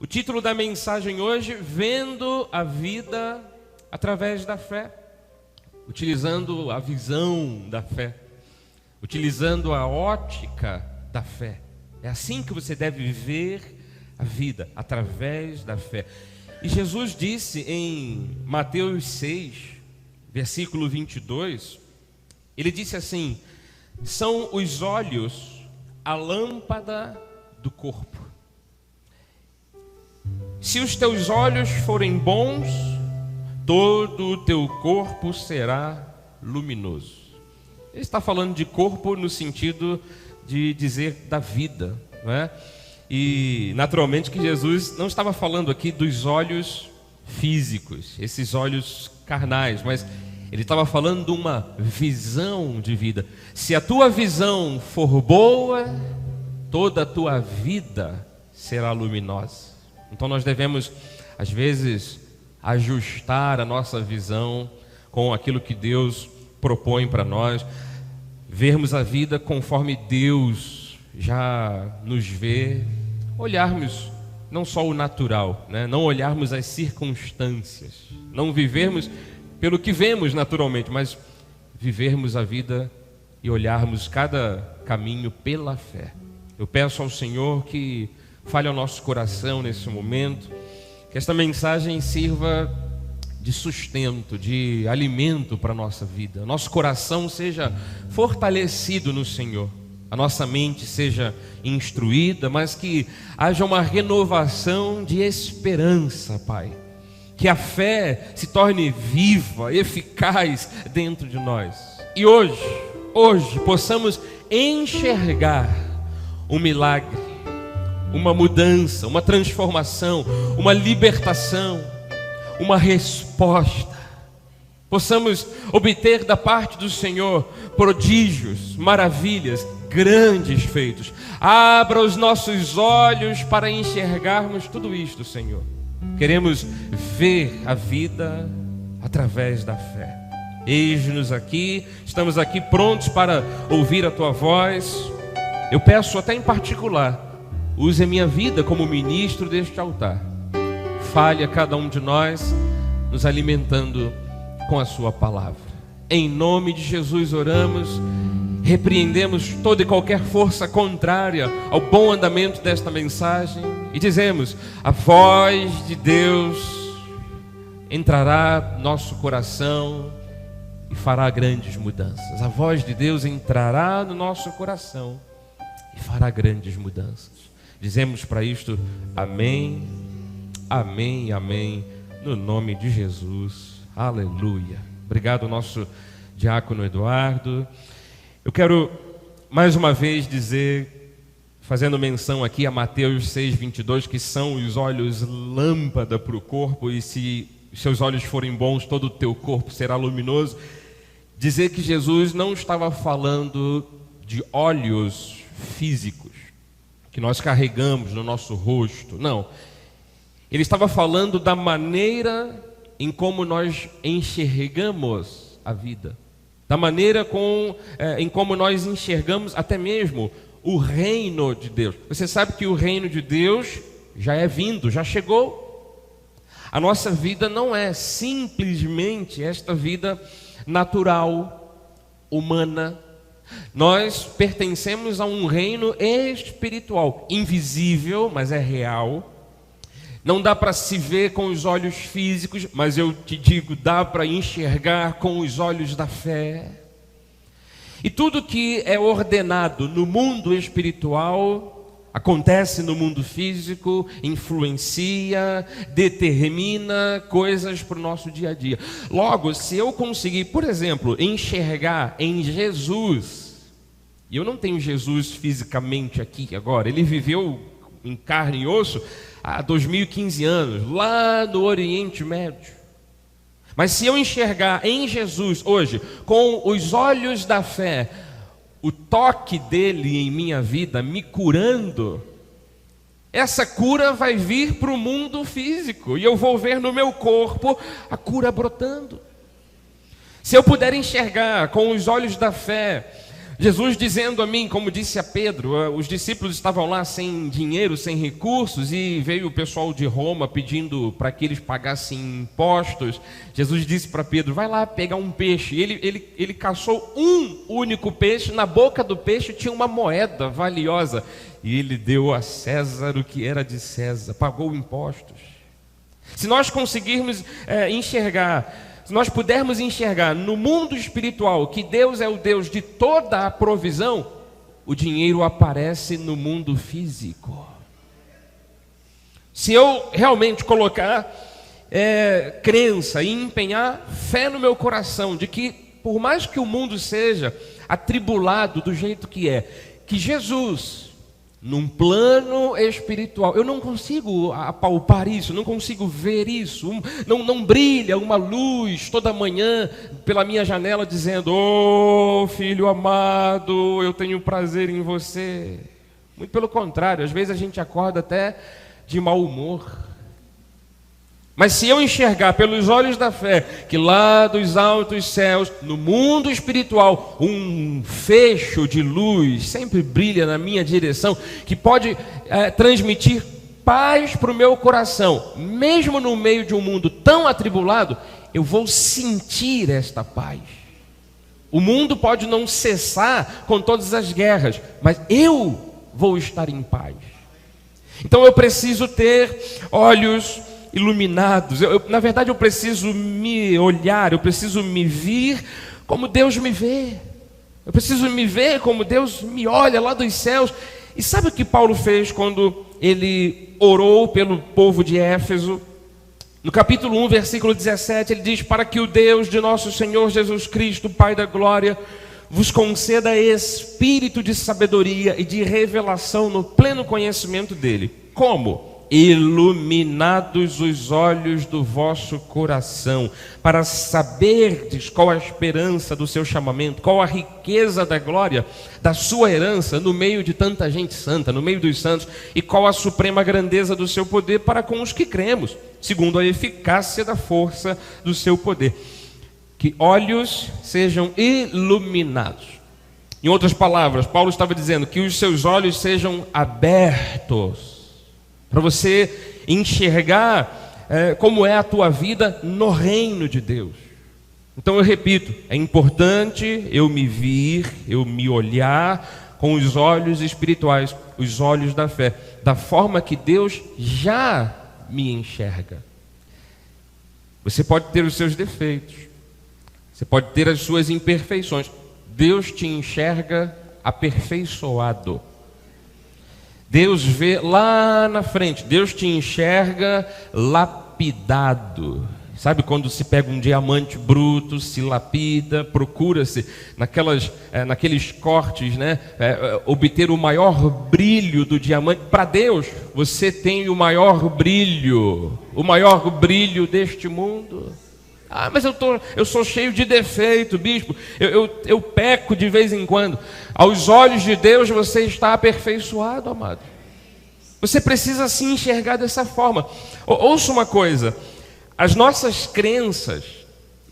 O título da mensagem hoje: Vendo a vida através da fé. Utilizando a visão da fé, utilizando a ótica da fé. É assim que você deve viver a vida, através da fé. E Jesus disse em Mateus 6, versículo 22, ele disse assim: são os olhos a lâmpada do corpo. Se os teus olhos forem bons, todo o teu corpo será luminoso. Ele está falando de corpo no sentido de dizer da vida, não é? E naturalmente que Jesus não estava falando aqui dos olhos físicos, esses olhos carnais, mas ele estava falando de uma visão de vida. Se a tua visão for boa, toda a tua vida será luminosa. Então nós devemos, às vezes, ajustar a nossa visão com aquilo que Deus propõe para nós, vermos a vida conforme Deus já nos vê, olharmos não só o natural, né? Não olharmos as circunstâncias, não vivermos pelo que vemos naturalmente, mas vivermos a vida e olharmos cada caminho pela fé. Eu peço ao Senhor que fale ao nosso coração nesse momento, que esta mensagem sirva de sustento, de alimento para a nossa vida. Nosso coração seja fortalecido no Senhor, a nossa mente seja instruída, mas que haja uma renovação de esperança, Pai. Que a fé se torne viva, eficaz dentro de nós. E hoje possamos enxergar um milagre, uma mudança, uma transformação, uma libertação, uma resposta. Possamos obter da parte do Senhor prodígios, maravilhas, grandes feitos. Abra os nossos olhos para enxergarmos tudo isto, Senhor. Queremos ver a vida através da fé. Eis-nos aqui, estamos aqui prontos para ouvir a Tua voz. Eu peço até em particular, use a minha vida como ministro deste altar. Fale a cada um de nós, nos alimentando com a sua palavra. Em nome de Jesus oramos, repreendemos toda e qualquer força contrária ao bom andamento desta mensagem e dizemos: a voz de Deus entrará no nosso coração e fará grandes mudanças. A voz de Deus entrará no nosso coração e fará grandes mudanças. Dizemos para isto: amém, amém, amém, no nome de Jesus, aleluia. Obrigado, nosso diácono Eduardo. Eu quero mais uma vez dizer, fazendo menção aqui a Mateus 6:22, que são os olhos lâmpada para o corpo, e se seus olhos forem bons, todo o teu corpo será luminoso. Dizer que Jesus não estava falando de olhos físicos que nós carregamos no nosso rosto, não. Ele estava falando da maneira em como nós enxergamos a vida, da maneira em como nós enxergamos até mesmo o reino de Deus. Você sabe que o reino de Deus já é vindo, já chegou. A nossa vida não é simplesmente esta vida natural, humana. Nós pertencemos a um reino espiritual, invisível, mas é real. Não dá para se ver com os olhos físicos, mas eu te digo, dá para enxergar com os olhos da fé. E tudo que é ordenado no mundo espiritual acontece no mundo físico, influencia, determina coisas para o nosso dia a dia. Logo, se eu conseguir, por exemplo, enxergar em Jesus, e eu não tenho Jesus fisicamente aqui agora, ele viveu em carne e osso há 2015 anos, lá no Oriente Médio. Mas se eu enxergar em Jesus hoje, com os olhos da fé, o toque dele em minha vida, me curando, essa cura vai vir para o mundo físico, e eu vou ver no meu corpo a cura brotando. Se eu puder enxergar com os olhos da fé, Jesus dizendo a mim, como disse a Pedro, os discípulos estavam lá sem dinheiro, sem recursos, e veio o pessoal de Roma pedindo para que eles pagassem impostos. Jesus disse para Pedro, vai lá pegar um peixe. Ele caçou um único peixe, na boca do peixe tinha uma moeda valiosa, e ele deu a César o que era de César, pagou impostos. Se nós conseguirmos enxergar, se nós pudermos enxergar no mundo espiritual que Deus é o Deus de toda a provisão, o dinheiro aparece no mundo físico. Se eu realmente colocar crença e empenhar fé no meu coração de que, por mais que o mundo seja atribulado do jeito que é, que Jesus, num plano espiritual, eu não consigo apalpar isso, não consigo ver isso, não brilha uma luz toda manhã pela minha janela dizendo, oh filho amado, eu tenho prazer em você. Muito pelo contrário, às vezes a gente acorda até de mau humor. Mas se eu enxergar pelos olhos da fé que lá dos altos céus, no mundo espiritual, um fecho de luz sempre brilha na minha direção, que pode transmitir paz para o meu coração, mesmo no meio de um mundo tão atribulado, eu vou sentir esta paz. O mundo pode não cessar com todas as guerras, mas eu vou estar em paz. Então eu preciso ter olhos iluminados, na verdade eu preciso me olhar, eu preciso me vir como Deus me vê, eu preciso me ver como Deus me olha lá dos céus. E sabe o que Paulo fez quando ele orou pelo povo de Éfeso? No capítulo 1, versículo 17, ele diz, para que o Deus de nosso Senhor Jesus Cristo, Pai da glória, vos conceda espírito de sabedoria e de revelação no pleno conhecimento dele. Como? Iluminados os olhos do vosso coração, para saberdes qual a esperança do seu chamamento, qual a riqueza da glória da sua herança no meio de tanta gente santa, no meio dos santos, e qual a suprema grandeza do seu poder para com os que cremos, segundo a eficácia da força do seu poder. Que olhos sejam iluminados. Em outras palavras, Paulo estava dizendo que os seus olhos sejam abertos, para você enxergar como é a tua vida no reino de Deus. Então eu repito, é importante eu me vir, eu me olhar com os olhos espirituais, os olhos da fé, da forma que Deus já me enxerga. Você pode ter os seus defeitos, você pode ter as suas imperfeições, Deus te enxerga aperfeiçoado. Deus vê lá na frente, Deus te enxerga lapidado. Sabe quando se pega um diamante bruto, se lapida, procura-se naqueles cortes, né, obter o maior brilho do diamante. Para Deus, você tem o maior brilho deste mundo. Ah, mas eu sou cheio de defeito, bispo, eu peco de vez em quando. Aos olhos de Deus você está aperfeiçoado, amado. Você precisa se enxergar dessa forma. Ouça uma coisa, as nossas crenças,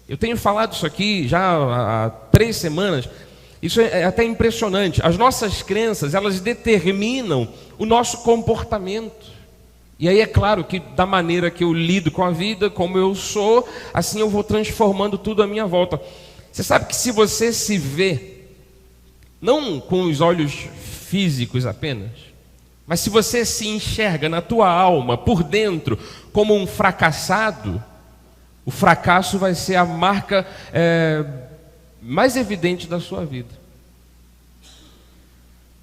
eu tenho falado isso aqui já há 3 semanas, isso é até impressionante. As nossas crenças, elas determinam o nosso comportamento. E aí é claro que da maneira que eu lido com a vida, como eu sou, assim eu vou transformando tudo à minha volta. Você sabe que se você se vê, não com os olhos físicos apenas, mas se você se enxerga na tua alma, por dentro, como um fracassado, o fracasso vai ser a marca mais evidente da sua vida.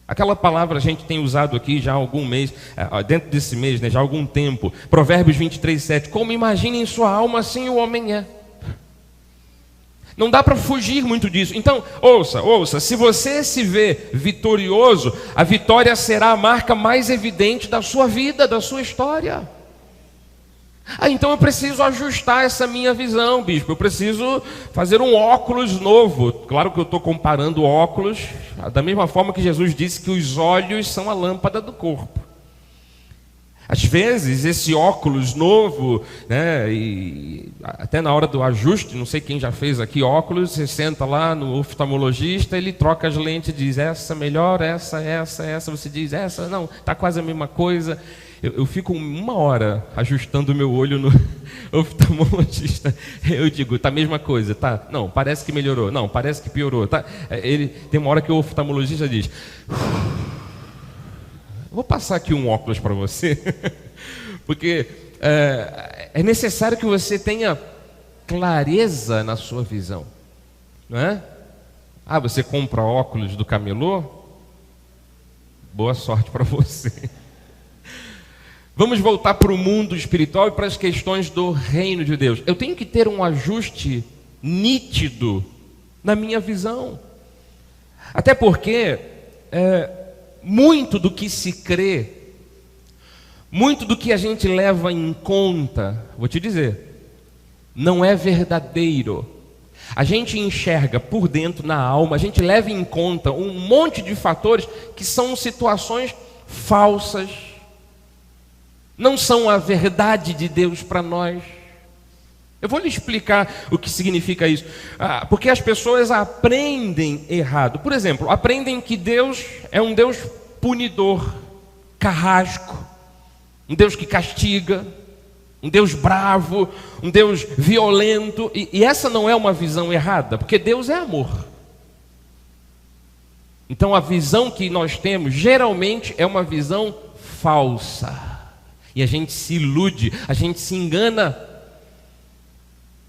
Aquela palavra a gente tem usado aqui já há algum mês, dentro desse mês, né, já há algum tempo. Provérbios 23:7. Como imagina em sua alma, assim o homem é. Não dá para fugir muito disso. Então, ouça, se você se vê vitorioso, a vitória será a marca mais evidente da sua vida, da sua história. Então eu preciso ajustar essa minha visão, bispo. Eu preciso fazer um óculos novo. Claro que eu estou comparando óculos da mesma forma que Jesus disse que os olhos são a lâmpada do corpo. Às vezes, esse óculos novo, né, e até na hora do ajuste, não sei quem já fez aqui óculos, você senta lá no oftalmologista, ele troca as lentes e diz, essa melhor, essa, você diz, essa, não, está quase a mesma coisa. Eu fico 1 hora ajustando o meu olho no oftalmologista. Eu digo, tá a mesma coisa, tá? Não, parece que melhorou. Não, parece que piorou, tá? Tem uma hora que o oftalmologista diz, vou passar aqui um óculos para você, porque é necessário que você tenha clareza na sua visão, não é? Ah, você compra óculos do camelô? Boa sorte para você. Vamos voltar para o mundo espiritual e para as questões do reino de Deus. Eu tenho que ter um ajuste nítido na minha visão. Até porque muito do que se crê, muito do que a gente leva em conta, vou te dizer, não é verdadeiro. A gente enxerga por dentro, na alma, a gente leva em conta um monte de fatores que são situações falsas, não são a verdade de Deus para nós. Eu vou lhe explicar o que significa isso. Porque as pessoas aprendem errado. Por exemplo, aprendem que Deus é um Deus punidor, carrasco, um Deus que castiga, um Deus bravo, um Deus violento. E essa não é uma visão errada, porque Deus é amor. Então a visão que nós temos geralmente é uma visão falsa. E a gente se ilude, a gente se engana.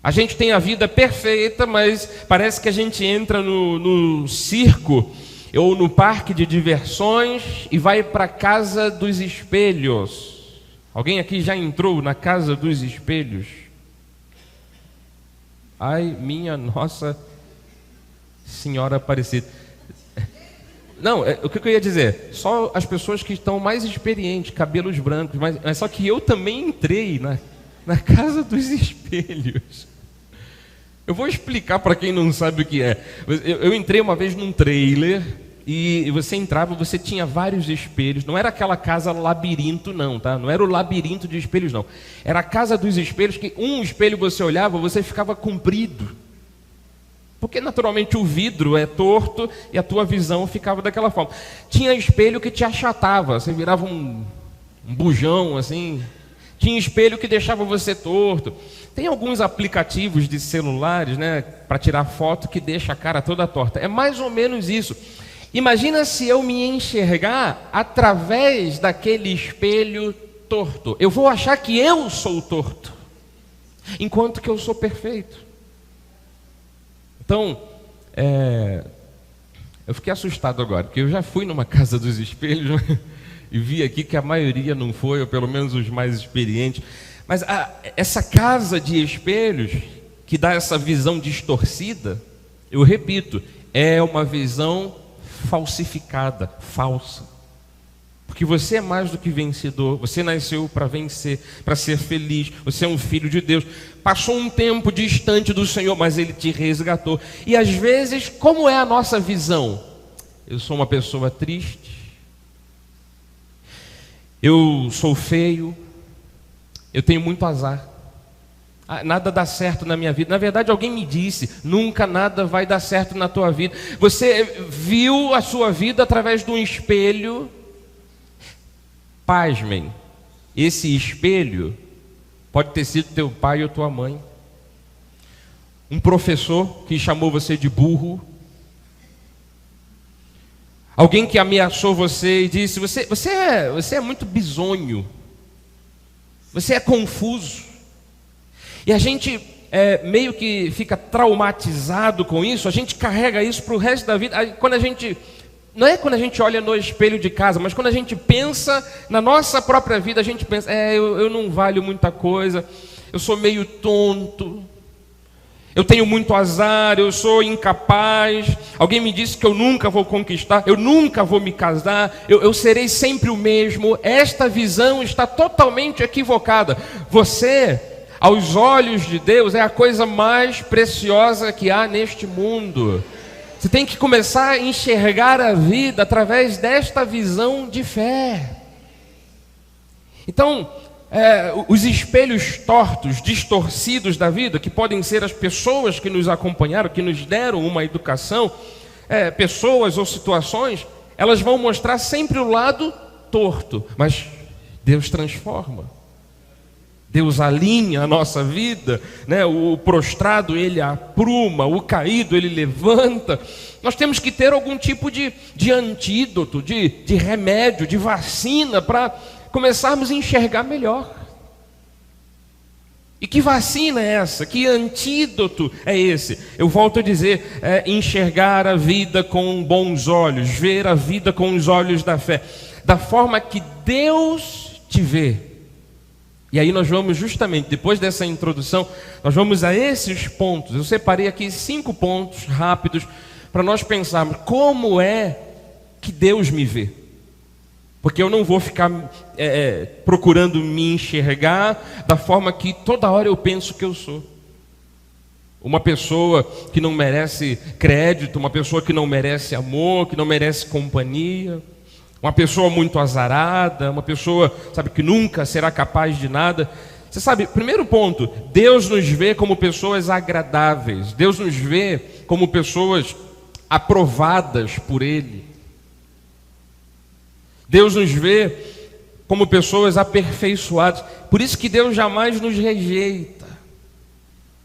A gente tem a vida perfeita, mas parece que a gente entra no circo ou no parque de diversões e vai para a casa dos espelhos. Alguém aqui já entrou na casa dos espelhos? Ai, minha Nossa Senhora Aparecida. Não, o que eu ia dizer, só as pessoas que estão mais experientes, cabelos brancos, mas só que eu também entrei na casa dos espelhos. Eu vou explicar para quem não sabe o que é. Eu entrei uma vez num trailer e você entrava, você tinha vários espelhos. Não era aquela casa labirinto não, tá? Não era o labirinto de espelhos não. Era a casa dos espelhos que um espelho você olhava, você ficava comprido. Porque naturalmente o vidro é torto e a tua visão ficava daquela forma. Tinha espelho que te achatava, você virava um bujão assim. Tinha espelho que deixava você torto. Tem alguns aplicativos de celulares, né, para tirar foto que deixa a cara toda torta. É mais ou menos isso. Imagina se eu me enxergar através daquele espelho torto. Eu vou achar que eu sou torto, enquanto que eu sou perfeito. Então, eu fiquei assustado agora, porque eu já fui numa casa dos espelhos e vi aqui que a maioria não foi, ou pelo menos os mais experientes. Mas essa casa de espelhos, que dá essa visão distorcida, eu repito, é uma visão falsificada, falsa. Porque você é mais do que vencedor, você nasceu para vencer, para ser feliz, você é um filho de Deus. Passou um tempo distante do Senhor, mas Ele te resgatou. E às vezes, como é a nossa visão? Eu sou uma pessoa triste, eu sou feio, eu tenho muito azar, nada dá certo na minha vida. Na verdade, alguém me disse, nunca nada vai dar certo na tua vida. Você viu a sua vida através de um espelho. Pasmem, esse espelho pode ter sido teu pai ou tua mãe, um professor que chamou você de burro, alguém que ameaçou você e disse, você é muito bizonho, você é confuso. E a gente meio que fica traumatizado com isso, a gente carrega isso para o resto da vida. Quando a gente... Não é quando a gente olha no espelho de casa, mas quando a gente pensa na nossa própria vida, a gente pensa, eu não valho muita coisa, eu sou meio tonto, eu tenho muito azar, eu sou incapaz, alguém me disse que eu nunca vou conquistar, eu nunca vou me casar, eu serei sempre o mesmo. Esta visão está totalmente equivocada. Você, aos olhos de Deus, é a coisa mais preciosa que há neste mundo. Você tem que começar a enxergar a vida através desta visão de fé. Então, os espelhos tortos, distorcidos da vida, que podem ser as pessoas que nos acompanharam, que nos deram uma educação, pessoas ou situações, elas vão mostrar sempre o lado torto, mas Deus transforma. Deus alinha a nossa vida, né? O prostrado ele apruma, o caído ele levanta. Nós temos que ter algum tipo de antídoto, de remédio, de vacina para começarmos a enxergar melhor. E que vacina é essa? Que antídoto é esse? Eu volto a dizer, enxergar a vida com bons olhos, ver a vida com os olhos da fé, da forma que Deus te vê. E aí nós vamos justamente, depois dessa introdução, nós vamos a esses pontos. Eu separei aqui 5 pontos rápidos para nós pensarmos como é que Deus me vê. Porque eu não vou ficar procurando me enxergar da forma que toda hora eu penso que eu sou. Uma pessoa que não merece crédito, uma pessoa que não merece amor, que não merece companhia. Uma pessoa muito azarada, uma pessoa, sabe, que nunca será capaz de nada. Você sabe, primeiro ponto, Deus nos vê como pessoas agradáveis. Deus nos vê como pessoas aprovadas por Ele. Deus nos vê como pessoas aperfeiçoadas. Por isso que Deus jamais nos rejeita.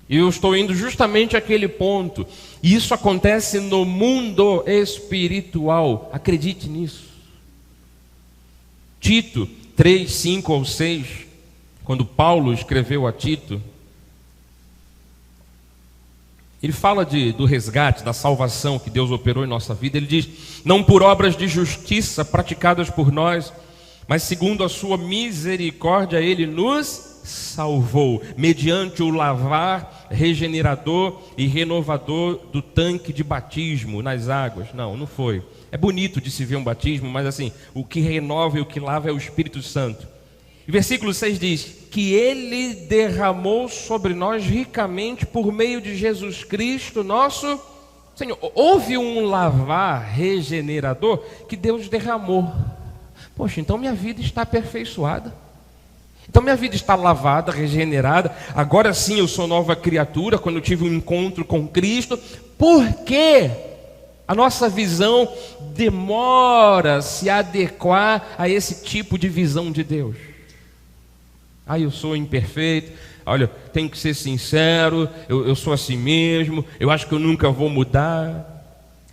E eu estou indo justamente àquele ponto. E isso acontece no mundo espiritual. Acredite nisso. Tito 3, 5 ou 6, quando Paulo escreveu a Tito, ele fala do resgate, da salvação que Deus operou em nossa vida. Ele diz, não por obras de justiça praticadas por nós, mas segundo a sua misericórdia, Ele nos salvou, mediante o lavar regenerador e renovador do tanque de batismo nas águas. Não foi. É bonito de se ver um batismo, mas assim, o que renova e o que lava é o Espírito Santo. E versículo 6 diz, que Ele derramou sobre nós ricamente por meio de Jesus Cristo, nosso Senhor. Houve um lavar regenerador que Deus derramou. Poxa, então minha vida está aperfeiçoada. Então minha vida está lavada, regenerada. Agora sim eu sou nova criatura, quando eu tive um encontro com Cristo. Por quê? A nossa visão demora a se adequar a esse tipo de visão de Deus. Eu sou imperfeito, olha, tenho que ser sincero, eu sou assim mesmo, eu acho que eu nunca vou mudar.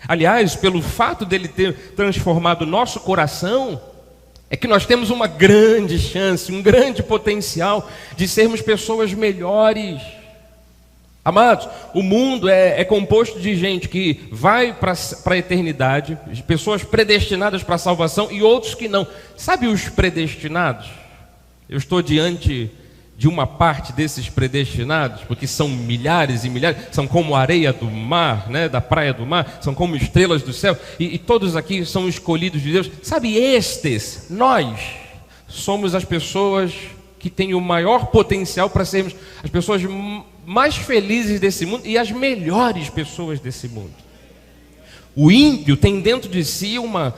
Aliás, pelo fato dele ter transformado o nosso coração, é que nós temos uma grande chance, um grande potencial de sermos pessoas melhores. Amados, o mundo é composto de gente que vai para a eternidade, de pessoas predestinadas para a salvação e outros que não. Sabe os predestinados? Eu estou diante de uma parte desses predestinados, porque são milhares e milhares, são como a areia do mar, né, da praia do mar, são como estrelas do céu, e todos aqui são escolhidos de Deus. Sabe, nós somos as pessoas que têm o maior potencial para sermos as pessoas mais felizes desse mundo e as melhores pessoas desse mundo. O ímpio tem dentro de si uma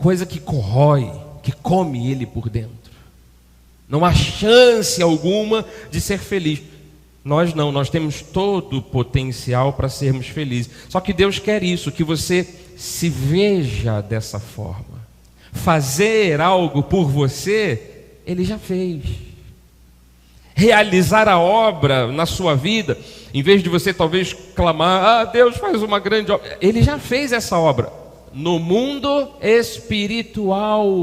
coisa que corrói, que come ele por dentro. Não há chance alguma de ser feliz. Nós não, nós temos todo o potencial para sermos felizes. Só que Deus quer isso, que você se veja dessa forma. Fazer algo por você, Ele já fez. Realizar a obra na sua vida, em vez de você talvez clamar, Deus faz uma grande obra. Ele já fez essa obra no mundo espiritual.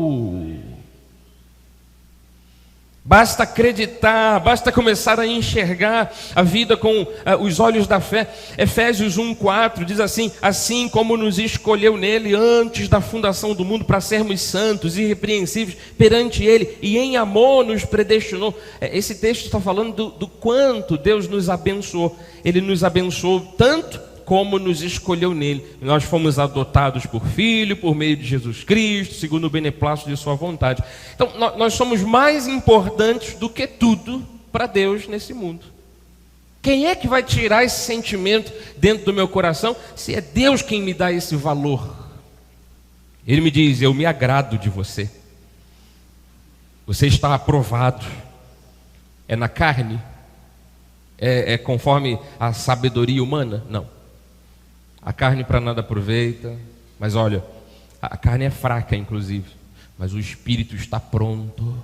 Basta acreditar, basta começar a enxergar a vida com os olhos da fé. Efésios 1:4 diz assim, assim como nos escolheu nele antes da fundação do mundo para sermos santos e irrepreensíveis perante ele, e em amor nos predestinou. Esse texto está falando do quanto Deus nos abençoou. Ele nos abençoou tanto como nos escolheu nele. Nós fomos adotados por filho, por meio de Jesus Cristo, segundo o beneplácito de sua vontade. Então, nós somos mais importantes do que tudo para Deus nesse mundo. Quem é que vai tirar esse sentimento dentro do meu coração, se é Deus quem me dá esse valor? Ele me diz, eu me agrado de você. Você está aprovado. É na carne? É conforme a sabedoria humana? Não. A carne para nada aproveita. Mas olha, a carne é fraca, inclusive, mas o espírito está pronto.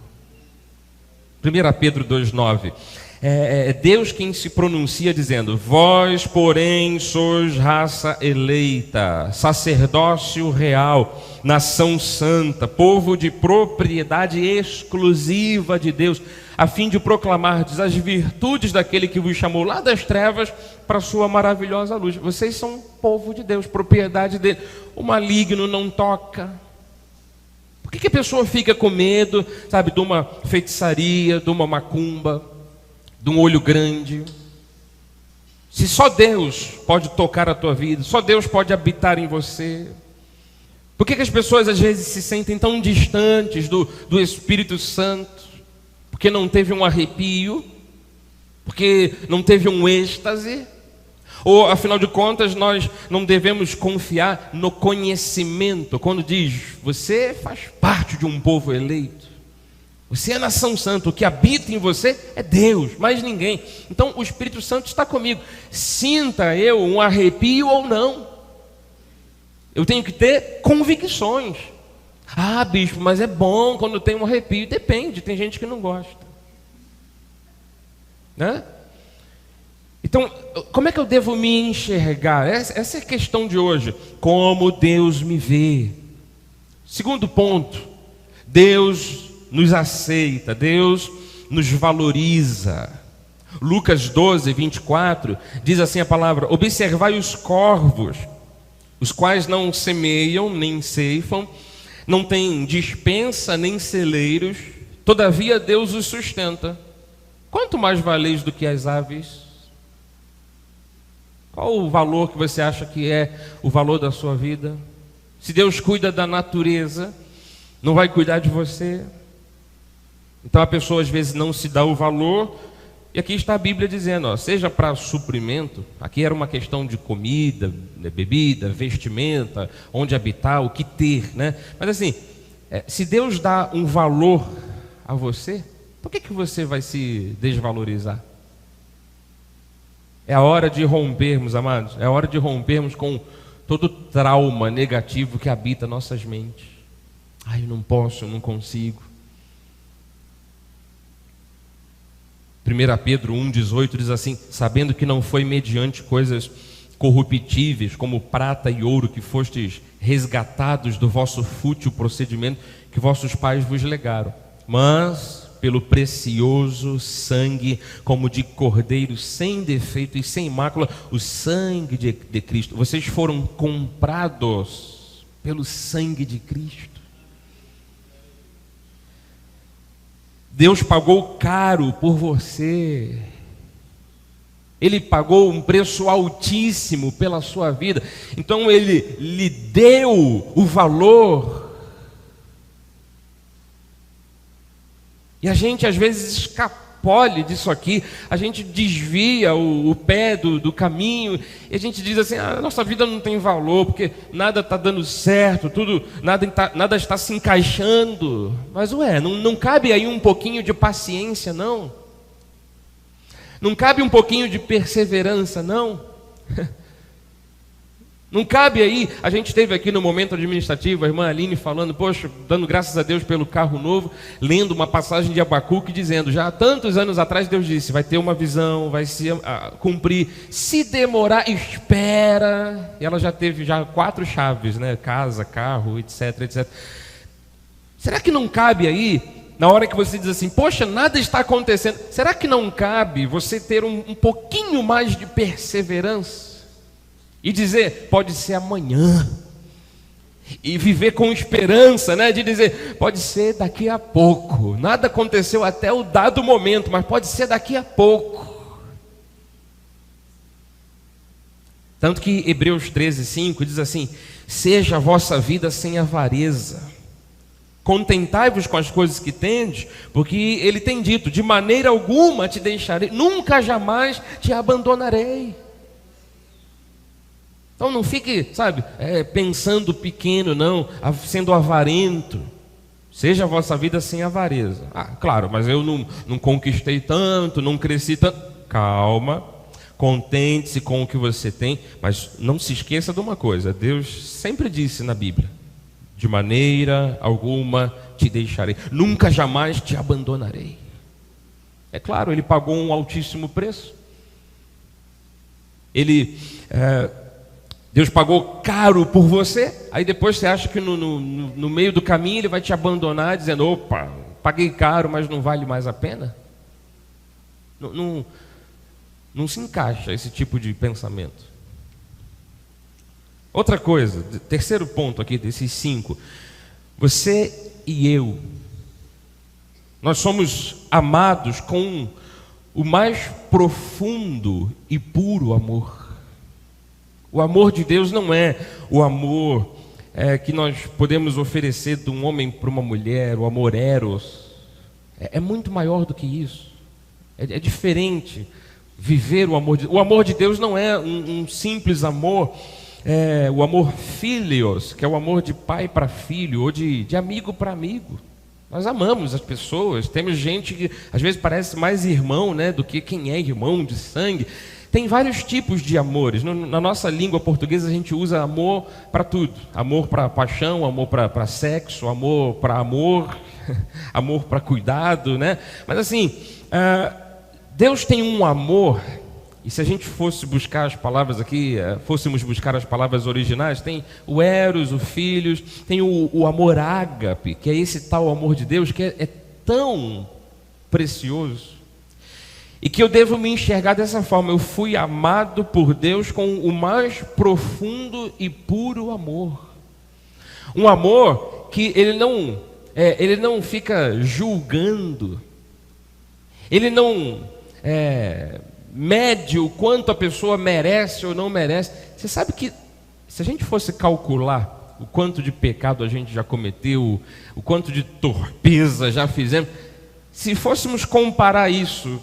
1 Pedro 2,9. É Deus quem se pronuncia dizendo: vós, porém, sois raça eleita, sacerdócio real, nação santa, povo de propriedade exclusiva de Deus, a fim de proclamardes as virtudes daquele que vos chamou lá das trevas para a sua maravilhosa luz. Vocês são povo de Deus, propriedade dele. O maligno não toca. Por que a pessoa fica com medo, sabe, de uma feitiçaria, de uma macumba, de um olho grande? Se só Deus pode tocar a tua vida, só Deus pode habitar em você. Por que as pessoas às vezes se sentem tão distantes do Espírito Santo? Porque não teve um arrepio? Porque não teve um êxtase? Ou, afinal de contas, nós não devemos confiar no conhecimento? Quando diz, você faz parte de um povo eleito, você é nação santa, o que habita em você é Deus, mais ninguém. Então o Espírito Santo está comigo. Sinta eu um arrepio ou não, eu tenho que ter convicções. Ah, bispo, mas é bom quando tem um arrepio. Depende, tem gente que não gosta, né? Então, como é que eu devo me enxergar? Essa é a questão de hoje. Como Deus me vê. Segundo ponto, Deus nos aceita, Deus nos valoriza. Lucas 12, 24, diz assim a palavra: observai os corvos, os quais não semeiam, nem ceifam, não têm despensa, nem celeiros, todavia Deus os sustenta. Quanto mais valeis do que as aves? Qual o valor que você acha que é o valor da sua vida? Se Deus cuida da natureza, não vai cuidar de você? Então a pessoa às vezes não se dá o valor. E aqui está a Bíblia dizendo, ó, seja para suprimento. Aqui era uma questão de comida, bebida, vestimenta, onde habitar, o que ter, né? Mas assim, se Deus dá um valor a você, por que você vai se desvalorizar? É a hora de rompermos, amados. É a hora de rompermos com todo trauma negativo que habita nossas mentes. Ai, eu não posso, eu não consigo. 1 Pedro 1,18 diz assim: sabendo que não foi mediante coisas corruptíveis, como prata e ouro, que fostes resgatados do vosso fútil procedimento que vossos pais vos legaram, mas pelo precioso sangue, como de cordeiro sem defeito e sem mácula, o sangue de Cristo. Vocês foram comprados pelo sangue de Cristo. Deus pagou caro por você. Ele pagou um preço altíssimo pela sua vida. Então Ele lhe deu o valor. E a gente às vezes escapole disso aqui. A gente desvia o pé do caminho. E a gente diz assim, a nossa vida não tem valor, porque nada está dando certo, nada está se encaixando. Mas não cabe aí um pouquinho de paciência, não? Não cabe um pouquinho de perseverança, não? Não cabe aí, a gente teve aqui no momento administrativo, a irmã Aline falando, poxa, dando graças a Deus pelo carro novo, lendo uma passagem de Abacuque dizendo, já há tantos anos atrás Deus disse, vai ter uma visão, vai se cumprir, se demorar, espera. E ela já teve 4 chaves, né? Casa, carro, etc, etc. Será que não cabe aí, na hora que você diz assim, poxa, nada está acontecendo, será que não cabe você ter um pouquinho mais de perseverança? E dizer, pode ser amanhã. E viver com esperança, né? De dizer, pode ser daqui a pouco. Nada aconteceu até o dado momento, mas pode ser daqui a pouco. Tanto que Hebreus 13:5 diz assim, seja a vossa vida sem avareza. Contentai-vos com as coisas que tendes, porque Ele tem dito, de maneira alguma te deixarei, nunca jamais te abandonarei. Então não fique, sabe, pensando pequeno, não, sendo avarento. Seja a vossa vida sem avareza. Claro, mas eu não conquistei tanto, não cresci tanto. Calma, contente-se com o que você tem, mas não se esqueça de uma coisa: Deus sempre disse na Bíblia: de maneira alguma te deixarei, nunca jamais te abandonarei. É claro, Ele pagou um altíssimo preço. Deus pagou caro por você. Aí depois você acha que no meio do caminho Ele vai te abandonar, dizendo: opa, paguei caro, mas não vale mais a pena. Não se encaixa esse tipo de pensamento. Outra coisa, terceiro ponto aqui desses 5. Você e eu, nós somos amados com o mais profundo e puro amor. O amor de Deus não é o amor que nós podemos oferecer de um homem para uma mulher, o amor eros. É muito maior do que isso. É diferente viver o amor de Deus. O amor de Deus não é um simples amor, o amor filios, que é o amor de pai para filho, ou de amigo para amigo. Nós amamos as pessoas. Temos gente que às vezes parece mais irmão, né, do que quem é irmão de sangue. Tem vários tipos de amores. Na nossa língua portuguesa a gente usa amor para tudo. Amor para paixão, amor para sexo, amor para amor, amor para cuidado, né? Mas assim, Deus tem um amor, e se a gente fosse buscar as palavras aqui, fôssemos buscar as palavras originais, tem o eros, o filhos, tem o amor ágape, que é esse tal amor de Deus que é tão precioso. E que eu devo me enxergar dessa forma: eu fui amado por Deus com o mais profundo e puro amor. Um amor que ele não fica julgando, ele não mede o quanto a pessoa merece ou não merece. Você sabe que se a gente fosse calcular o quanto de pecado a gente já cometeu, o quanto de torpeza já fizemos, se fôssemos comparar isso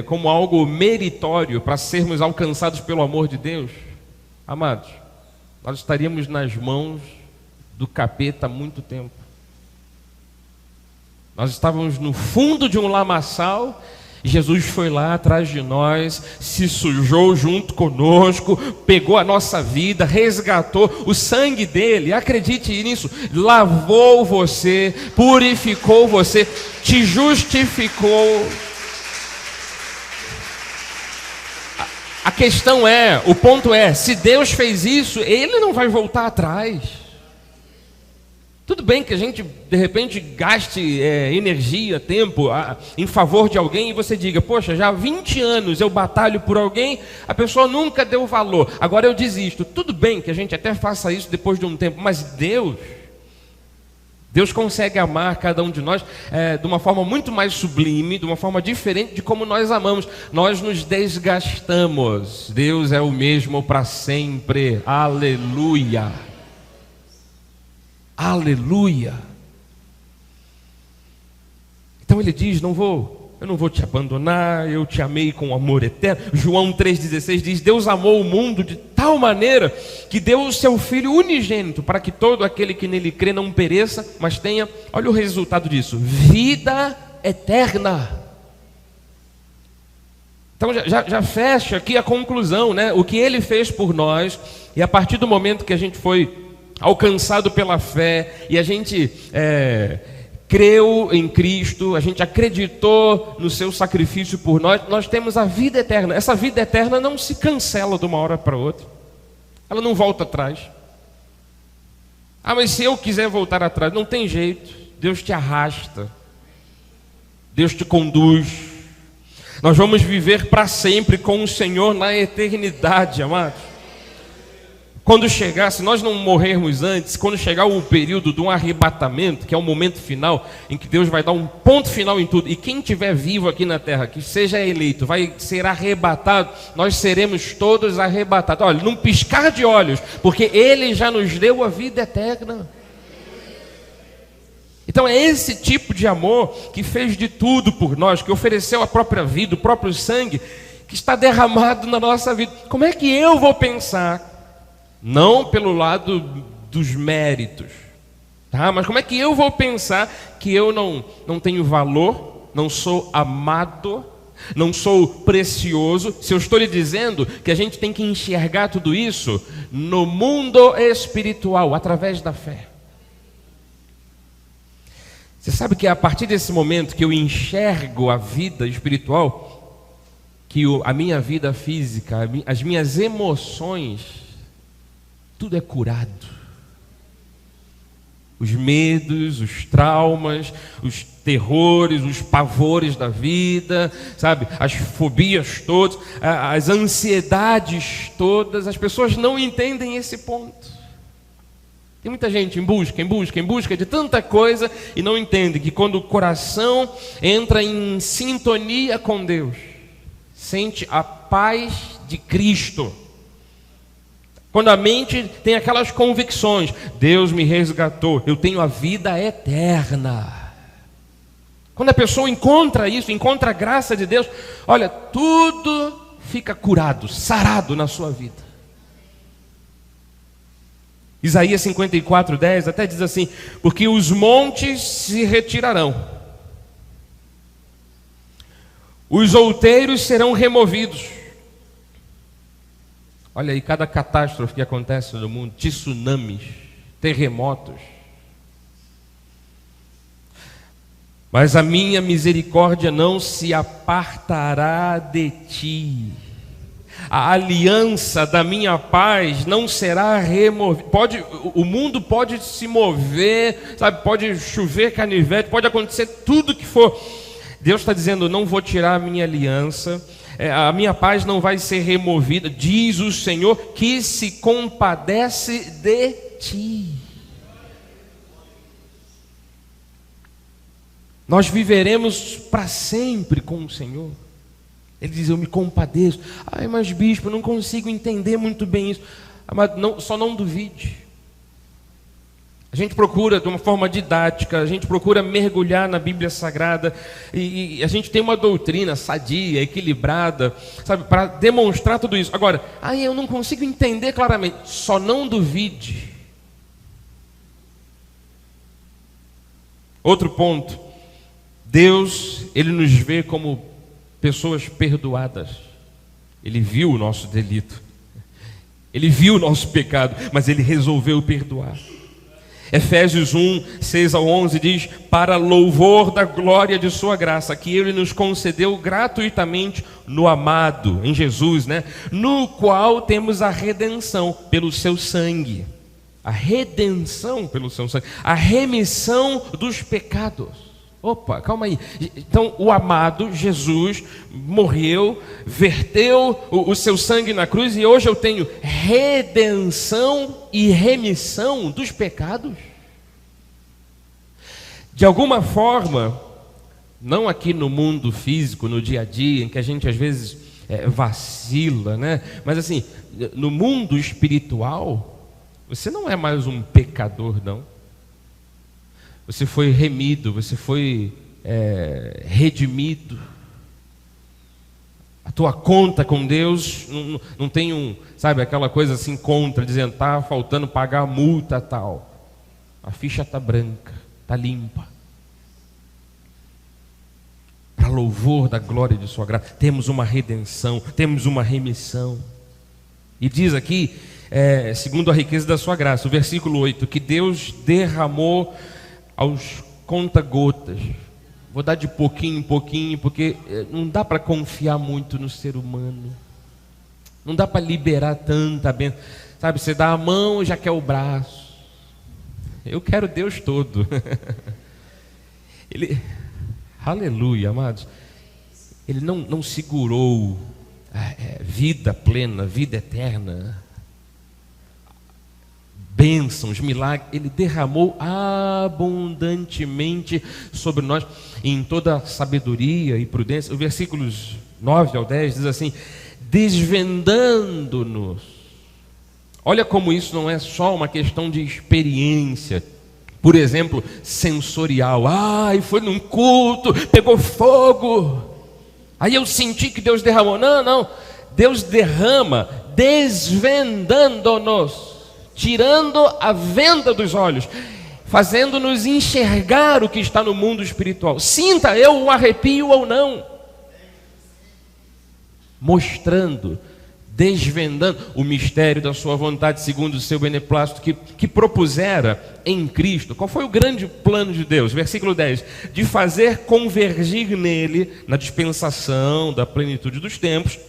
como algo meritório para sermos alcançados pelo amor de Deus, amados, nós estaríamos nas mãos do capeta há muito tempo. Nós estávamos no fundo de um lamaçal, e Jesus foi lá atrás de nós, se sujou junto conosco, pegou a nossa vida, resgatou. O sangue dele, acredite nisso, lavou você, purificou você, te justificou. A questão o ponto é, se Deus fez isso, Ele não vai voltar atrás. Tudo bem que a gente, de repente, gaste energia, tempo em favor de alguém e você diga: poxa, já há 20 anos eu batalho por alguém, a pessoa nunca deu valor, agora eu desisto. Tudo bem que a gente até faça isso depois de um tempo, mas Deus consegue amar cada um de nós de uma forma muito mais sublime, de uma forma diferente de como nós amamos. Nós nos desgastamos. Deus é o mesmo para sempre. Aleluia. Aleluia. Então ele diz: eu não vou te abandonar, eu te amei com amor eterno. João 3,16 diz: Deus amou o mundo de tal maneira que deu o seu Filho unigênito, para que todo aquele que nele crê não pereça, mas tenha, olha o resultado disso, vida eterna. Então já fecha aqui a conclusão, né? O que ele fez por nós, e a partir do momento que a gente foi alcançado pela fé, e a gente creu em Cristo, a gente acreditou no seu sacrifício por nós, nós temos a vida eterna. Essa vida eterna não se cancela de uma hora para outra, ela não volta atrás. Mas se eu quiser voltar atrás, não tem jeito. Deus te arrasta, Deus te conduz. Nós vamos viver para sempre com o Senhor na eternidade, amados. Quando chegar, se nós não morrermos antes, quando chegar o período de um arrebatamento, que é o momento final, em que Deus vai dar um ponto final em tudo, e quem estiver vivo aqui na terra, que seja eleito, vai ser arrebatado, nós seremos todos arrebatados. Olha, num piscar de olhos, porque Ele já nos deu a vida eterna. Então é esse tipo de amor que fez de tudo por nós, que ofereceu a própria vida, o próprio sangue, que está derramado na nossa vida. Como é que eu vou pensar? Não pelo lado dos méritos, Tá, mas como é que eu vou pensar que eu não tenho valor, não sou amado, não sou precioso, se eu estou lhe dizendo que a gente tem que enxergar tudo isso no mundo espiritual, através da fé? Você sabe que é a partir desse momento que eu enxergo a vida espiritual, que a minha vida física, as minhas emoções, tudo é curado. Os medos, os traumas, os terrores, os pavores da vida, sabe? As fobias todas, as ansiedades todas, as pessoas não entendem esse ponto. Tem muita gente em busca de tanta coisa e não entende que quando o coração entra em sintonia com Deus, sente a paz de Cristo. Quando a mente tem aquelas convicções, Deus me resgatou, eu tenho a vida eterna. Quando a pessoa encontra isso, encontra a graça de Deus, olha, tudo fica curado, sarado na sua vida. Isaías 54:10 até diz assim: porque os montes se retirarão, os outeiros serão removidos. Olha aí cada catástrofe que acontece no mundo, tsunamis, terremotos. Mas a minha misericórdia não se apartará de ti. A aliança da minha paz não será removida. O mundo pode se mover, sabe? Pode chover canivete, pode acontecer tudo que for. Deus está dizendo: não vou tirar a minha aliança, a minha paz não vai ser removida, diz o Senhor, que se compadece de ti. Nós viveremos para sempre com o Senhor. Ele diz: eu me compadeço. Ai, mas bispo, eu não consigo entender muito bem isso. Mas só não duvide. A gente procura de uma forma didática, a gente procura mergulhar na Bíblia Sagrada, e a gente tem uma doutrina sadia, equilibrada, sabe, para demonstrar tudo isso. Agora, eu não consigo entender claramente. Só não duvide. Outro ponto: Deus, Ele nos vê como pessoas perdoadas. Ele viu o nosso delito, Ele viu o nosso pecado, mas Ele resolveu perdoar. Efésios 1:6-11 diz: para louvor da glória de sua graça, que Ele nos concedeu gratuitamente no amado, em Jesus, né? No qual temos a redenção pelo seu sangue. A redenção pelo seu sangue, a remissão dos pecados. Opa, calma aí. Então o amado Jesus morreu, verteu o seu sangue na cruz, e hoje eu tenho redenção e remissão dos pecados. De alguma forma, não aqui no mundo físico, no dia a dia, em que a gente às vezes vacila, né? Mas assim, no mundo espiritual, você não é mais um pecador, não. Você foi remido, você foi redimido. A tua conta com Deus não tem sabe, aquela coisa assim contra, dizendo: está faltando pagar a multa tal. A ficha está branca, está limpa. Para louvor da glória de sua graça, temos uma redenção, temos uma remissão. E diz aqui, segundo a riqueza da sua graça, o versículo 8, que Deus derramou aos conta-gotas. Vou dar de pouquinho em pouquinho, porque não dá para confiar muito no ser humano. Não dá para liberar tanta bênção. Sabe, você dá a mão e já quer o braço. Eu quero Deus todo. Aleluia, amados. Ele não segurou vida plena, vida eterna, bênçãos, milagres. Ele derramou abundantemente sobre nós, em toda sabedoria e prudência. O versículos 9-10 diz assim: desvendando-nos. Olha como isso não é só uma questão de experiência, por exemplo, sensorial. Foi num culto, pegou fogo, aí eu senti que Deus derramou. Não. Deus derrama desvendando-nos, tirando a venda dos olhos, fazendo-nos enxergar o que está no mundo espiritual. Sinta eu o arrepio ou não. Mostrando, desvendando o mistério da sua vontade segundo o seu beneplácito que propusera em Cristo. Qual foi o grande plano de Deus? Versículo 10. De fazer convergir nele, na dispensação da plenitude dos tempos,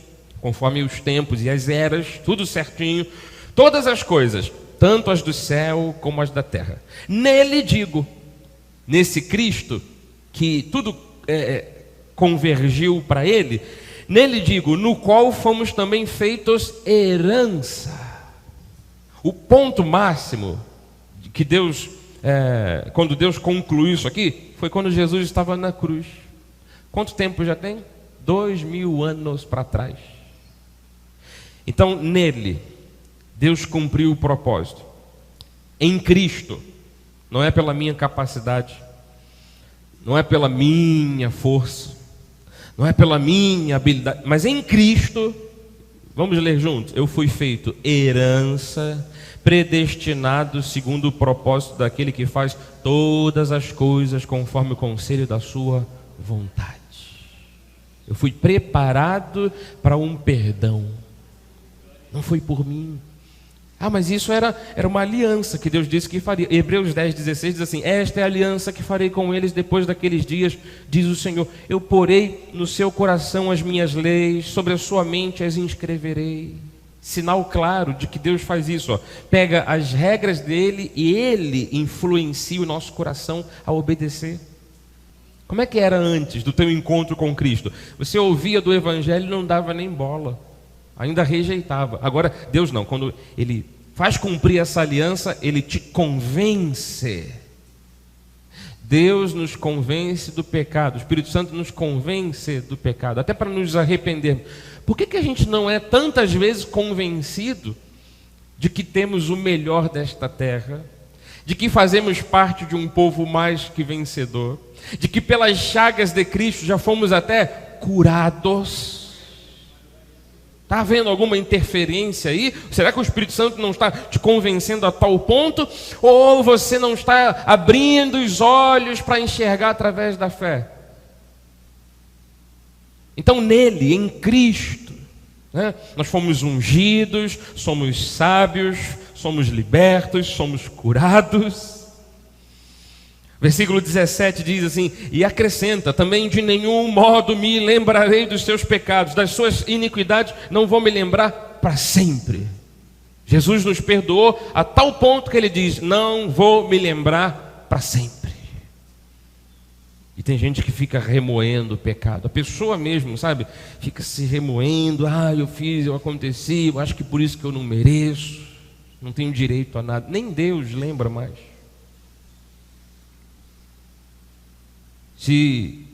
conforme os tempos e as eras, tudo certinho, todas as coisas, tanto as do céu como as da terra. Nele digo, nesse Cristo, que tudo convergiu para ele, nele digo, no qual fomos também feitos herança. O ponto máximo que Deus, quando Deus concluiu isso aqui, foi quando Jesus estava na cruz. Quanto tempo já tem? 2000 anos para trás. Então, nele, Deus cumpriu o propósito. Em Cristo, não é pela minha capacidade, não é pela minha força, não é pela minha habilidade, mas em Cristo, vamos ler juntos, eu fui feito herança, predestinado segundo o propósito daquele que faz todas as coisas conforme o conselho da sua vontade. Eu fui preparado para um perdão, não foi por mim. Mas isso era uma aliança que Deus disse que faria. Hebreus 10:16 diz assim: esta é a aliança que farei com eles depois daqueles dias, diz o Senhor. Eu porei no seu coração as minhas leis, sobre a sua mente as inscreverei. Sinal claro de que Deus faz isso, ó. Pega as regras dele e ele influencia o nosso coração a obedecer. Como é que era antes do teu encontro com Cristo? Você ouvia do Evangelho e não dava nem bola, ainda rejeitava. Agora, Deus não, quando Ele faz cumprir essa aliança, Ele te convence. Deus nos convence do pecado, o Espírito Santo nos convence do pecado, até para nos arrependermos. Por que a gente não é tantas vezes convencido de que temos o melhor desta terra, de que fazemos parte de um povo mais que vencedor, de que pelas chagas de Cristo já fomos até curados? Está havendo alguma interferência aí? Será que o Espírito Santo não está te convencendo a tal ponto? Ou você não está abrindo os olhos para enxergar através da fé? Então nele, em Cristo, né, nós fomos ungidos, somos sábios, somos libertos, somos curados. Versículo 17 diz assim: e acrescenta, também de nenhum modo me lembrarei dos seus pecados, das suas iniquidades não vou me lembrar para sempre. Jesus nos perdoou a tal ponto que ele diz: não vou me lembrar para sempre. E tem gente que fica remoendo o pecado, a pessoa mesmo, sabe, fica se remoendo: eu fiz, eu aconteci, eu acho que por isso que eu não mereço, não tenho direito a nada. Nem Deus lembra mais. Se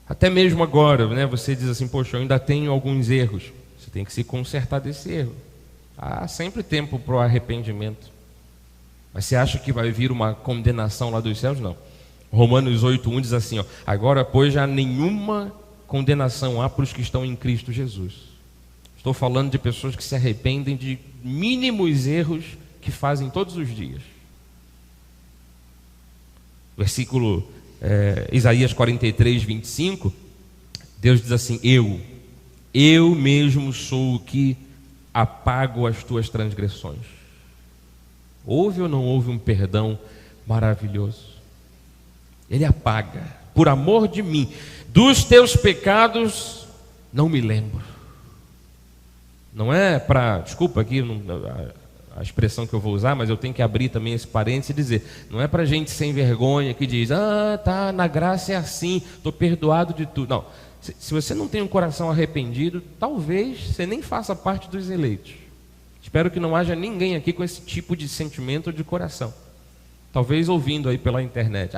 até mesmo agora, né, você diz assim: poxa, eu ainda tenho alguns erros, você tem que se consertar desse erro. Há sempre tempo para o arrependimento. Mas você acha que vai vir uma condenação lá dos céus? Não. Romanos 8:1 diz assim, agora pois já nenhuma condenação há para os que estão em Cristo Jesus. Estou falando de pessoas que se arrependem de mínimos erros que fazem todos os dias. Versículo Isaías 43:25, Deus diz assim: eu mesmo sou o que apago as tuas transgressões. Houve ou não houve um perdão maravilhoso? Ele apaga, por amor de mim, dos teus pecados não me lembro. Não é para, desculpa aqui a expressão que eu vou usar, mas eu tenho que abrir também esse parênteses e dizer, não é para gente sem vergonha que diz: tá, na graça é assim, estou perdoado de tudo. Não, se você não tem um coração arrependido, talvez você nem faça parte dos eleitos. Espero que não haja ninguém aqui com esse tipo de sentimento de coração. Talvez ouvindo aí pela internet: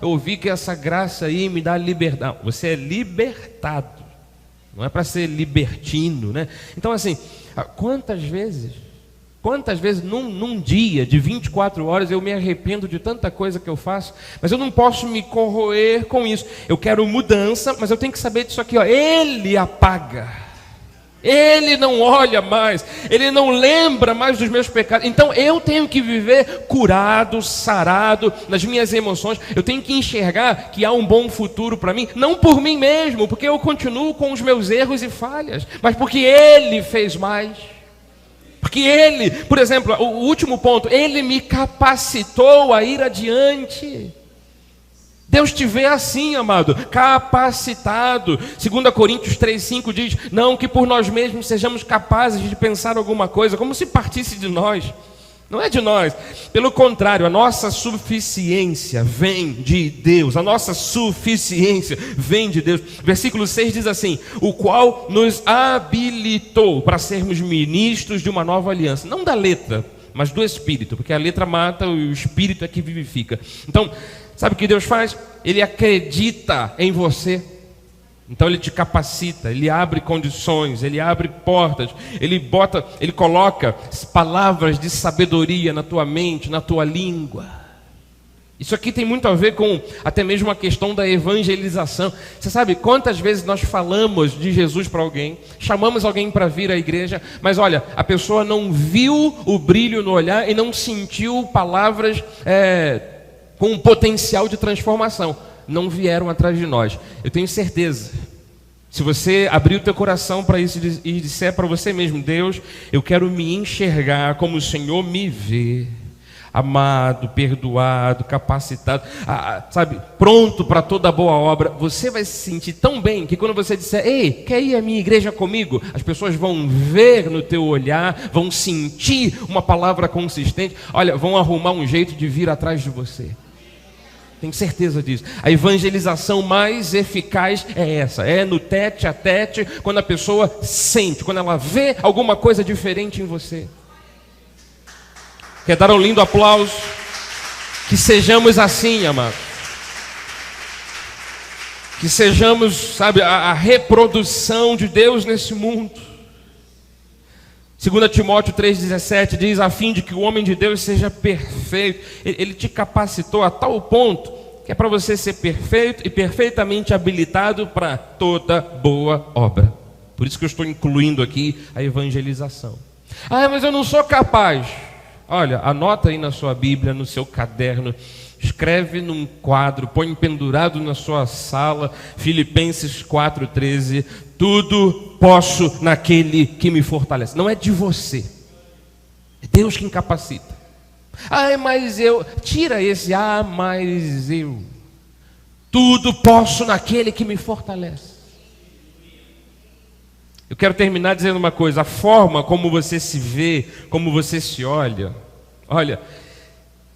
eu ouvi que essa graça aí me dá liberdade. Não, você é libertado, não é para ser libertino, né? Então assim, quantas vezes num dia de 24 horas eu me arrependo de tanta coisa que eu faço, mas eu não posso me corroer com isso. Eu quero mudança, mas eu tenho que saber disso aqui, Ele apaga. Ele não olha mais, Ele não lembra mais dos meus pecados. Então eu tenho que viver curado, sarado nas minhas emoções. Eu tenho que enxergar que há um bom futuro para mim, não por mim mesmo, porque eu continuo com os meus erros e falhas, mas porque Ele fez mais. Porque Ele, por exemplo, o último ponto, Ele me capacitou a ir adiante. Deus te vê assim, amado, capacitado. 2 Coríntios 3,5 diz: não que por nós mesmos sejamos capazes de pensar alguma coisa, como se partisse de nós. Não é de nós. Pelo contrário, a nossa suficiência vem de Deus. A nossa suficiência vem de Deus. Versículo 6 diz assim: o qual nos habilitou para sermos ministros de uma nova aliança. Não da letra, mas do Espírito, porque a letra mata, o Espírito é que vivifica. Então, sabe o que Deus faz? Ele acredita em você. Então Ele te capacita, Ele abre condições, Ele abre portas, Ele coloca palavras de sabedoria na tua mente, na tua língua. Isso aqui tem muito a ver com até mesmo a questão da evangelização. Você sabe quantas vezes nós falamos de Jesus para alguém, chamamos alguém para vir à igreja, mas olha, a pessoa não viu o brilho no olhar e não sentiu palavras com um potencial de transformação, não vieram atrás de nós. Eu tenho certeza, se você abrir o teu coração para isso e disser para você mesmo: Deus, eu quero me enxergar como o Senhor me vê, amado, perdoado, capacitado, sabe, pronto para toda boa obra, você vai se sentir tão bem que quando você disser: ei, quer ir à minha igreja comigo? As pessoas vão ver no teu olhar, vão sentir uma palavra consistente, olha, vão arrumar um jeito de vir atrás de você. Tenho certeza disso. A evangelização mais eficaz é essa, é no tete a tete, quando a pessoa sente, quando ela vê alguma coisa diferente em você. Quer dar um lindo aplauso? Que sejamos assim, amados. Que sejamos, sabe, a reprodução de Deus nesse mundo. 2 Timóteo 3,17 diz: a fim de que o homem de Deus seja perfeito. Ele te capacitou a tal ponto que é para você ser perfeito e perfeitamente habilitado para toda boa obra. Por isso que eu estou incluindo aqui a evangelização. Mas eu não sou capaz. Olha, anota aí na sua Bíblia, no seu caderno, escreve num quadro, põe pendurado na sua sala, Filipenses 4,13, tudo posso naquele que me fortalece. Não é de você, é Deus quem capacita. Mas eu, tira esse, mas eu, tudo posso naquele que me fortalece. Eu quero terminar dizendo uma coisa: a forma como você se vê, como você se olha,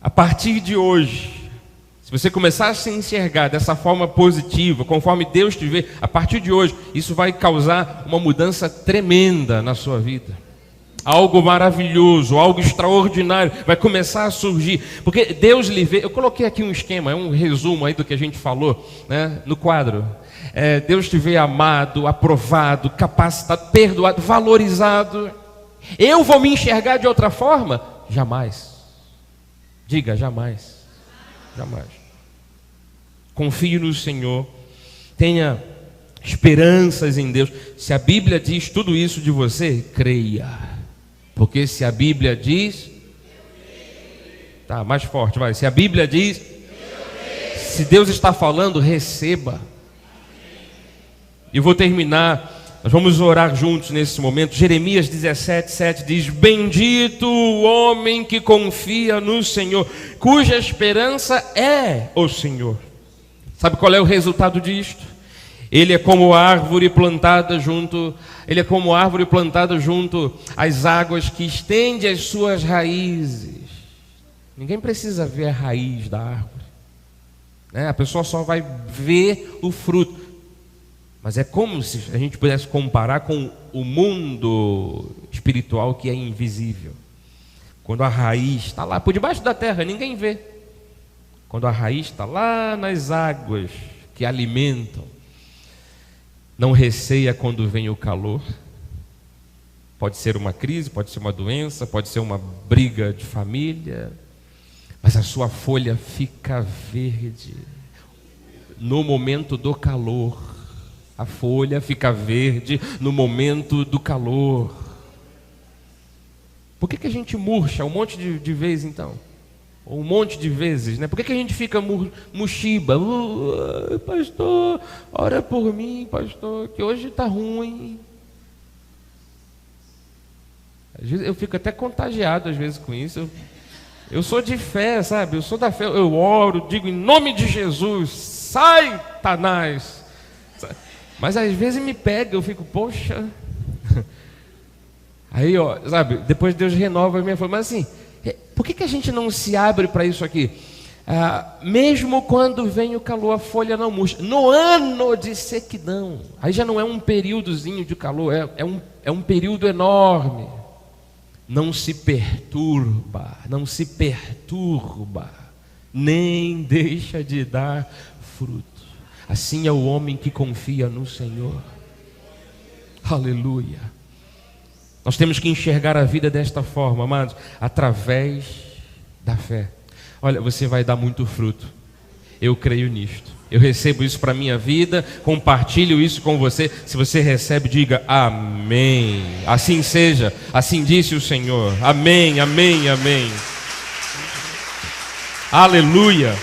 a partir de hoje, se você começar a se enxergar dessa forma positiva, conforme Deus te vê, a partir de hoje, isso vai causar uma mudança tremenda na sua vida. Algo maravilhoso, algo extraordinário vai começar a surgir, porque Deus lhe vê. Eu coloquei aqui um esquema, é um resumo aí do que a gente falou, né, no quadro. Deus te vê amado, aprovado, capacitado, perdoado, valorizado. Eu vou me enxergar de outra forma? Jamais. Diga, jamais. Jamais. Confie no Senhor, tenha esperanças em Deus. Se a Bíblia diz tudo isso de você, creia. Porque se a Bíblia diz, tá, mais forte, vai. Se a Bíblia diz, se Deus está falando, receba. E vou terminar, nós vamos orar juntos nesse momento. Jeremias 17:7 diz: bendito o homem que confia no Senhor, cuja esperança é o Senhor. Sabe qual é o resultado disto? Ele é como árvore plantada junto às águas, que estende as suas raízes. Ninguém precisa ver a raiz da árvore, né? A pessoa só vai ver o fruto. Mas é como se a gente pudesse comparar com o mundo espiritual, que é invisível. Quando a raiz está lá por debaixo da terra, ninguém vê. Quando a raiz está lá nas águas que alimentam, não receia quando vem o calor. Pode ser uma crise, pode ser uma doença, pode ser uma briga de família, mas a sua folha fica verde no momento do calor. A folha fica verde no momento do calor. Por que a gente murcha um monte de vezes então? Ou um monte de vezes, né? Por que a gente fica murchiba? Pastor, ora por mim, pastor, que hoje está ruim. Às vezes eu fico até contagiado às vezes com isso. Eu sou de fé, sabe? Eu sou da fé. Eu oro, digo em nome de Jesus, sai, Satanás. Mas às vezes me pega, eu fico, poxa. Aí, ó, sabe? Depois Deus renova a minha forma. Mas assim, por que a gente não se abre para isso aqui? Mesmo quando vem o calor, a folha não murcha. No ano de sequidão, aí já não é um períodozinho de calor, é um período enorme. Não se perturba, nem deixa de dar fruto. Assim é o homem que confia no Senhor. Aleluia. Nós temos que enxergar a vida desta forma, amados, através da fé. Olha, você vai dar muito fruto. Eu creio nisto. Eu recebo isso para a minha vida, compartilho isso com você. Se você recebe, diga amém. Assim seja, assim disse o Senhor. Amém, amém, amém. Aleluia.